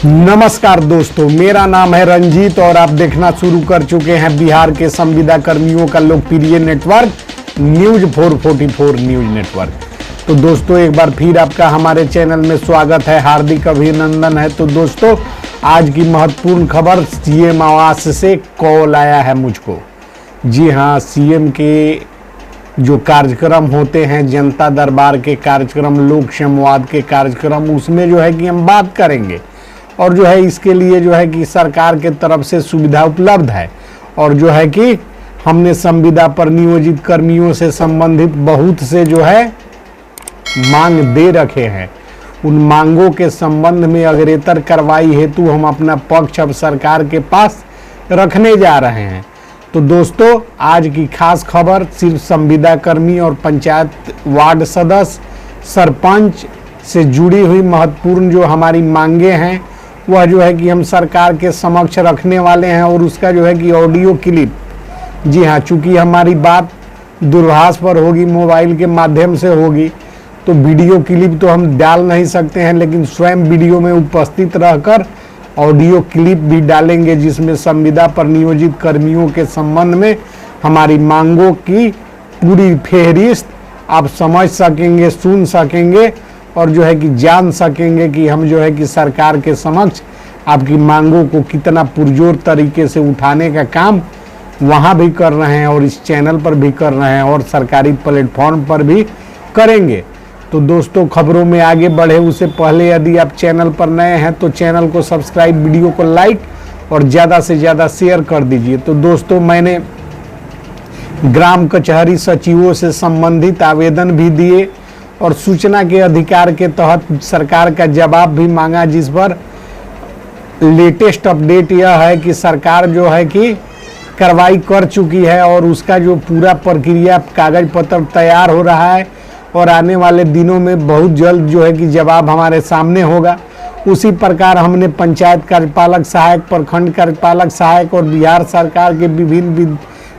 नमस्कार दोस्तों, मेरा नाम है रंजीत और आप देखना शुरू कर चुके हैं बिहार के संविदा कर्मियों का लोकप्रिय नेटवर्क न्यूज 444 न्यूज नेटवर्क। तो दोस्तों, एक बार फिर आपका हमारे चैनल में स्वागत है, हार्दिक अभिनंदन है। तो दोस्तों, आज की महत्वपूर्ण खबर, सीएम आवास से कॉल आया है मुझको। जी हाँ, सीएम के जो कार्यक्रम होते हैं, जनता दरबार के कार्यक्रम, लोक संवाद के कार्यक्रम, उसमें जो है कि हम बात करेंगे और जो है इसके लिए जो है कि सरकार के तरफ से सुविधा उपलब्ध है और जो है कि हमने संविदा पर नियोजित कर्मियों से संबंधित बहुत से जो है मांग दे रखे हैं। उन मांगों के संबंध में अग्रेतर कार्रवाई हेतु हम अपना पक्ष अब सरकार के पास रखने जा रहे हैं। तो दोस्तों, आज की खास खबर सिर्फ संविदा कर्मी और पंचायत वार्ड सदस्य, सरपंच से जुड़ी हुई महत्वपूर्ण जो हमारी मांगे हैं वह जो है कि हम सरकार के समक्ष रखने वाले हैं और उसका जो है कि ऑडियो क्लिप, जी हाँ, चूंकि हमारी बात दूरभाष पर होगी, मोबाइल के माध्यम से होगी, तो वीडियो क्लिप तो हम डाल नहीं सकते हैं, लेकिन स्वयं वीडियो में उपस्थित रहकर ऑडियो क्लिप भी डालेंगे जिसमें संविदा पर नियोजित कर्मियों के संबंध में हमारी मांगों की पूरी फेहरिस्त आप समझ सकेंगे, सुन सकेंगे और जो है कि जान सकेंगे कि हम जो है कि सरकार के समक्ष आपकी मांगों को कितना पुरजोर तरीके से उठाने का काम वहाँ भी कर रहे हैं और इस चैनल पर भी कर रहे हैं और सरकारी प्लेटफॉर्म पर भी करेंगे। तो दोस्तों, खबरों में आगे बढ़े उससे पहले यदि आप चैनल पर नए हैं तो चैनल को सब्सक्राइब, वीडियो को लाइक और ज़्यादा से ज़्यादा शेयर कर दीजिए। तो दोस्तों, मैंने ग्राम कचहरी सचिवों से संबंधित आवेदन भी दिए और सूचना के अधिकार के तहत सरकार का जवाब भी मांगा, जिस पर लेटेस्ट अपडेट यह है कि सरकार जो है कि कार्रवाई कर चुकी है और उसका जो पूरा प्रक्रिया कागज पत्र तैयार हो रहा है और आने वाले दिनों में बहुत जल्द जो है कि जवाब हमारे सामने होगा। उसी प्रकार हमने पंचायत कार्यपालक सहायक, प्रखंड कार्यपालक सहायक और बिहार सरकार के विभिन्न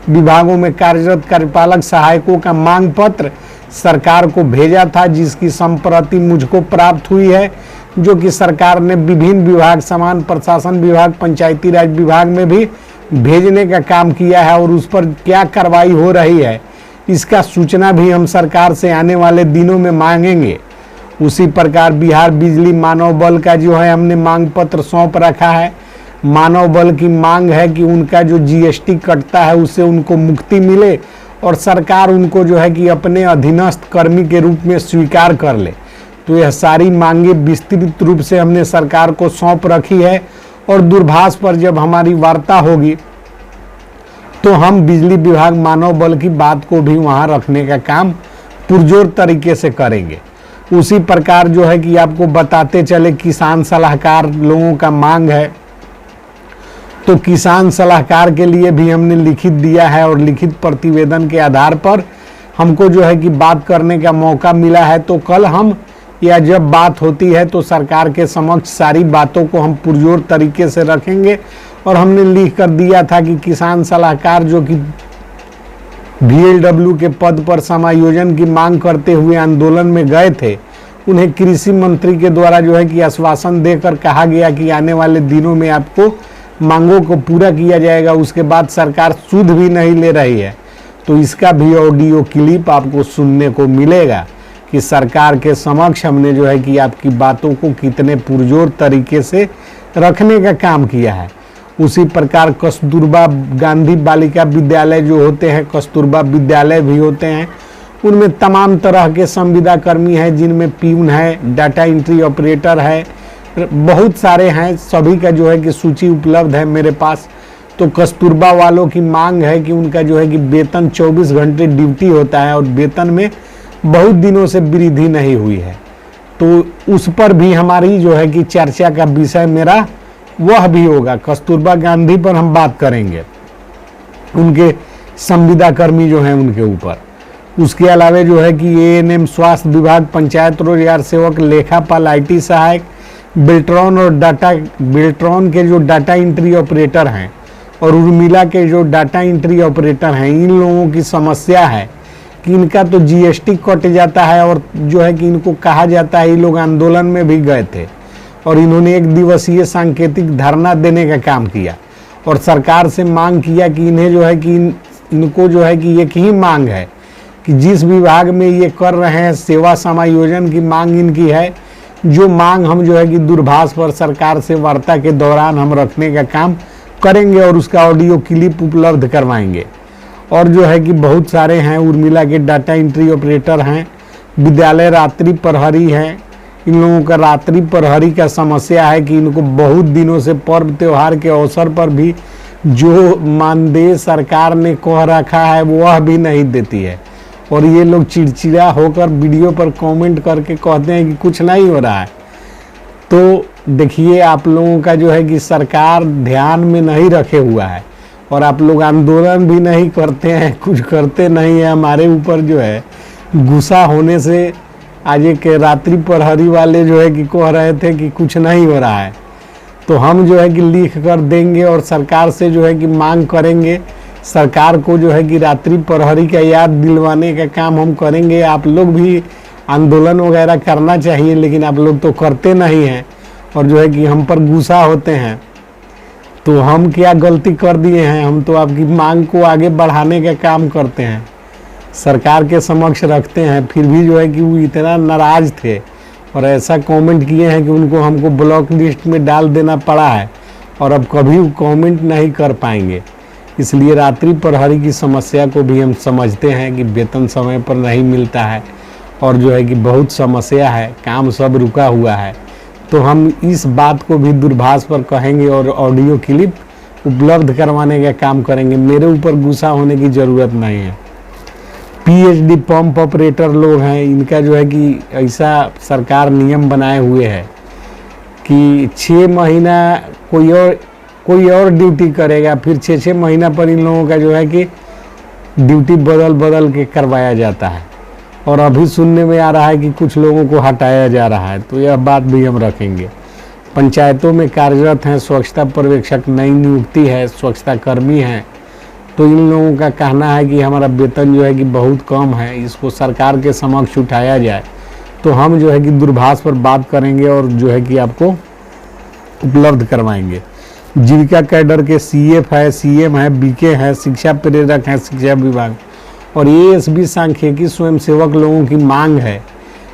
विभागों में कार्यरत कार्यपालक सहायकों का मांग पत्र सरकार को भेजा था, जिसकी संप्रति मुझको प्राप्त हुई है, जो कि सरकार ने विभिन्न विभाग, समान प्रशासन विभाग, पंचायती राज विभाग में भी भेजने का काम किया है और उस पर क्या कार्रवाई हो रही है इसका सूचना भी हम सरकार से आने वाले दिनों में मांगेंगे। उसी प्रकार बिहार बिजली मानव बल का जो है हमने मांग पत्र सौंप रखा है। मानव बल की मांग है कि उनका जो जीएसटी कटता है उससे उनको मुक्ति मिले और सरकार उनको जो है कि अपने अधीनस्थ कर्मी के रूप में स्वीकार कर ले। तो यह सारी मांगे विस्तृत रूप से हमने सरकार को सौंप रखी है और दूरभाष पर जब हमारी वार्ता होगी तो हम बिजली विभाग मानव बल की बात को भी वहां रखने का काम पुरजोर तरीके से करेंगे। उसी प्रकार जो है कि आपको बताते चले, किसान सलाहकार लोगों का मांग है, तो किसान सलाहकार के लिए भी हमने लिखित दिया है और लिखित प्रतिवेदन के आधार पर हमको जो है कि बात करने का मौका मिला है। तो कल हम या जब बात होती है तो सरकार के समक्ष सारी बातों को हम पुरजोर तरीके से रखेंगे और हमने लिख कर दिया था कि किसान सलाहकार जो कि VLW के पद पर समायोजन की मांग करते हुए आंदोलन में गए थे, उन्हें कृषि मंत्री के द्वारा जो है कि आश्वासन देकर कहा गया कि आने वाले दिनों में आपको मांगों को पूरा किया जाएगा। उसके बाद सरकार सुध भी नहीं ले रही है, तो इसका भी ऑडियो क्लिप आपको सुनने को मिलेगा कि सरकार के समक्ष हमने जो है कि आपकी बातों को कितने पुरजोर तरीके से रखने का काम किया है। उसी प्रकार कस्तूरबा गांधी बालिका विद्यालय जो होते हैं, कस्तूरबा विद्यालय भी होते हैं, उनमें तमाम तरह के संविदा कर्मी हैं, जिनमें प्यून है, डाटा एंट्री ऑपरेटर है, बहुत सारे हैं। सभी का जो है कि सूची उपलब्ध है मेरे पास। तो कस्तूरबा वालों की मांग है कि उनका जो है कि वेतन 24 घंटे ड्यूटी होता है और वेतन में बहुत दिनों से वृद्धि नहीं हुई है। तो उस पर भी हमारी जो है कि चर्चा का विषय मेरा वह भी होगा। कस्तूरबा गांधी पर हम बात करेंगे, उनके संविदा कर्मी जो हैं उनके ऊपर। उसके अलावा जो है कि ANM स्वास्थ्य विभाग, पंचायत रोजगार सेवक, लेखापाल, IT सहायक, बेल्ट्रॉन के जो डाटा एंट्री ऑपरेटर हैं और उर्मिला के जो डाटा एंट्री ऑपरेटर हैं, इन लोगों की समस्या है कि इनका तो GST कट जाता है और जो है कि इनको कहा जाता है, ये लोग आंदोलन में भी गए थे और इन्होंने एक दिवसीय सांकेतिक धरना देने का काम किया और सरकार से मांग किया कि इन्हें जो है कि इनको जो है कि एक ही मांग है कि जिस विभाग में ये कर रहे हैं सेवा समायोजन की मांग इनकी है, जो मांग हम जो है कि दूरभाष पर सरकार से वार्ता के दौरान हम रखने का काम करेंगे और उसका ऑडियो क्लिप उपलब्ध करवाएंगे। और जो है कि बहुत सारे हैं, उर्मिला के डाटा एंट्री ऑपरेटर हैं, विद्यालय रात्रि प्रहरी हैं, इन लोगों का रात्रि प्रहरी का समस्या है कि इनको बहुत दिनों से पर्व त्योहार के अवसर पर भी जो मानदेय सरकार ने कह रखा है वह भी नहीं देती है और ये लोग चिड़चिड़ा होकर वीडियो पर कमेंट करके कहते हैं कि कुछ नहीं हो रहा है। तो देखिए, आप लोगों का जो है कि सरकार ध्यान में नहीं रखे हुआ है और आप लोग आंदोलन भी नहीं करते हैं, कुछ करते नहीं है। हमारे ऊपर जो है गुस्सा होने से आज एक रात्रि प्रहरी वाले जो है कि कह रहे थे कि कुछ नहीं हो रहा है, तो हम जो है कि लिख कर देंगे और सरकार से जो है कि मांग करेंगे। सरकार को जो है कि रात्रि प्रहरी का याद दिलवाने का काम हम करेंगे। आप लोग भी आंदोलन वगैरह करना चाहिए, लेकिन आप लोग तो करते नहीं हैं और जो है कि हम पर गुस्सा होते हैं। तो हम क्या गलती कर दिए हैं? हम तो आपकी मांग को आगे बढ़ाने का काम करते हैं, सरकार के समक्ष रखते हैं। फिर भी जो है कि वो इतना नाराज थे और ऐसा कमेंट किए हैं कि उनको हमको ब्लॉक लिस्ट में डाल देना पड़ा है और अब कभी वो कमेंट नहीं कर पाएंगे। इसलिए रात्रि प्रहरी की समस्या को भी हम समझते हैं कि वेतन समय पर नहीं मिलता है और जो है कि बहुत समस्या है, काम सब रुका हुआ है। तो हम इस बात को भी दूरभाष पर कहेंगे और ऑडियो क्लिप उपलब्ध करवाने का काम करेंगे। मेरे ऊपर गुस्सा होने की ज़रूरत नहीं है। पीएचडी पंप ऑपरेटर लोग हैं, इनका जो है कि ऐसा सरकार नियम बनाए हुए है कि 6 महीना कोई और ड्यूटी करेगा, फिर 6 महीना पर इन लोगों का जो है कि ड्यूटी बदल के करवाया जाता है। और अभी सुनने में आ रहा है कि कुछ लोगों को हटाया जा रहा है, तो यह बात भी हम रखेंगे। पंचायतों में कार्यरत हैं, स्वच्छता पर्यवेक्षक नई नियुक्ति है, स्वच्छता कर्मी हैं, तो इन लोगों का कहना है कि हमारा वेतन जो है कि बहुत कम है, इसको सरकार के समक्ष उठाया जाए। तो हम जो है कि दूरभाष पर बात करेंगे और जो है कि आपको उपलब्ध करवाएंगे। जीविका कैडर के सीएफ है, सीएम है, बीके है, शिक्षा प्रेरक है शिक्षा विभाग और एएसबी सांख्यिकी स्वयंसेवक लोगों की मांग है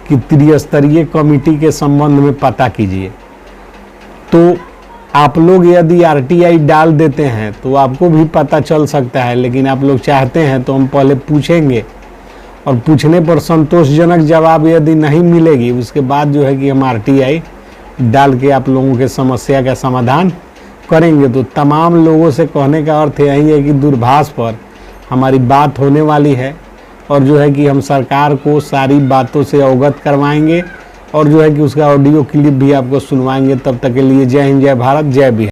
कि त्रिस्तरीय कमेटी के संबंध में पता कीजिए। तो आप लोग यदि आरटीआई डाल देते हैं तो आपको भी पता चल सकता है, लेकिन आप लोग चाहते हैं तो हम पहले पूछेंगे और पूछने पर संतोषजनक जवाब यदि नहीं मिलेगी उसके बाद जो है कि हम आरटीआई डाल के आप लोगों के समस्या का समाधान करेंगे। तो तमाम लोगों से कहने का अर्थ यही है कि दूरभाष पर हमारी बात होने वाली है और जो है कि हम सरकार को सारी बातों से अवगत करवाएंगे और जो है कि उसका ऑडियो क्लिप भी आपको सुनवाएंगे। तब तक के लिए जय हिंद, जय भारत, जय बिहार।